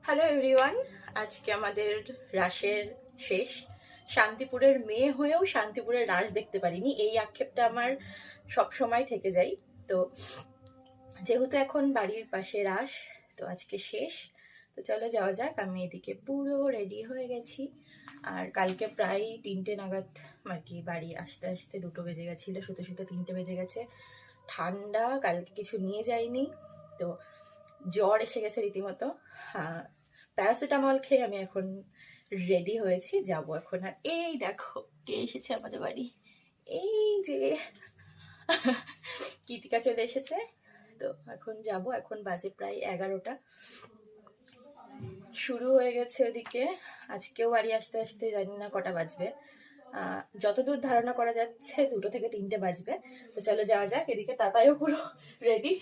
Hello everyone, আজকে আমাদের রাসের শেষ। শান্তিপুরের মেয়ে হয়েও শান্তিপুরের রাস দেখতে পারিনি, এই আক্ষেপটা আমার সব সময় থেকে যায়। তো যেহেতু এখন বাড়ির পাশে রাস, তো আজকে শেষ। তো চলো যাওয়া যাক। আমি এদিকে পুরো রেডি হয়ে গেছি, আর কালকে প্রায় 3টে নাগাদ আর কি বাড়ি আসতে আসতে 2টো বেজে গেছিলো, শুতে শুতে 3টে বেজে গেছে। ঠান্ডা, কালকে কিছু নিয়ে যাইনি, তো জ্বর এসে গেছে রীতিমতো। হ্যাঁ, প্যারাসিটামল খেয়ে আমি এখন রেডি হয়েছি, যাব এখন। আর এই দেখো কে এসেছে আমাদের বাড়ি, এই যে কীতিকা চলে এসেছে। তো এখন যাব, এখন বাজে প্রায় 11টা। শুরু হয়ে গেছে ওদিকে। আজকেও বাড়ি আসতে আসতে জানি না কটা বাজবে, যতদূর ধারণা করা যাচ্ছে 2টো থেকে 3টে বাজবে। তো চলো যাওয়া যাক। এদিকে তাতাইও পুরো রেডি।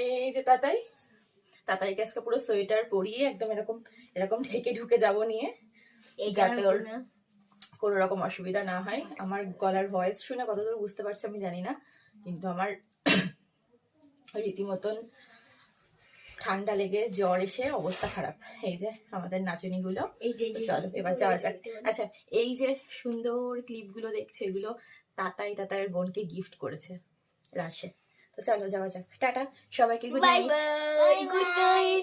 এই যে তাতাই, তাতাইকে আজকে পুরো সোয়েটার পরিয়ে একদম এরকম এরকম ঢেকে ঢুকে যাব নিয়ে, যাতে ওর কোনো রকম অসুবিধা না হয়। আমার গলার ভয়েস শুনে কতদূর বুঝতে পারছো আমি জানি না, কিন্তু আমার রীতিমতন ঠান্ডা লেগে জ্বর এসে অবস্থা খারাপ। এই যে আমাদের নাচনিগুলো, চলো এবার যাওয়া যাক। আচ্ছা, এই যে সুন্দর ক্লিপগুলো দেখছো, এগুলো তাতাইয়ের বোনকে গিফট করেছে রাশে। তো চলো যাওয়া যাক। টাটা সবাইকে, গুড নাইট। Good night.